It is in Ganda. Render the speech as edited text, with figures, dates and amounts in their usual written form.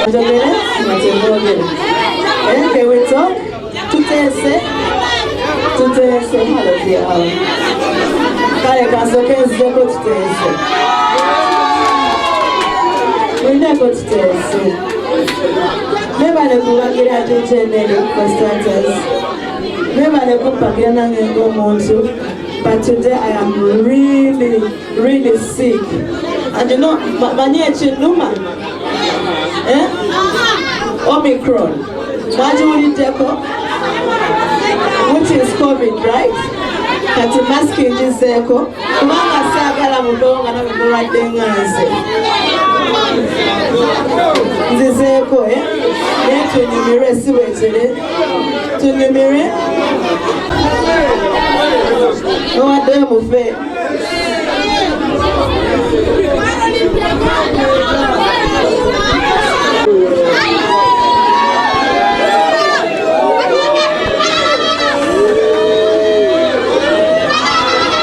Okay, we talk. Tutese. Hallelujah. Kale kasokenzeko tutese. Wendako tutese. Nebale kubagira tuchenele for starters. Nebale kumpagira nange omuntu. But today I am really sick. And you know, Manyechi Numa, Omicron, which is COVID, right? Kati maski njizeko, kumanga sagala mudonga na mudonga dengaze. Njizeko, tunyumire siwechele, tunyumire. No one dare move.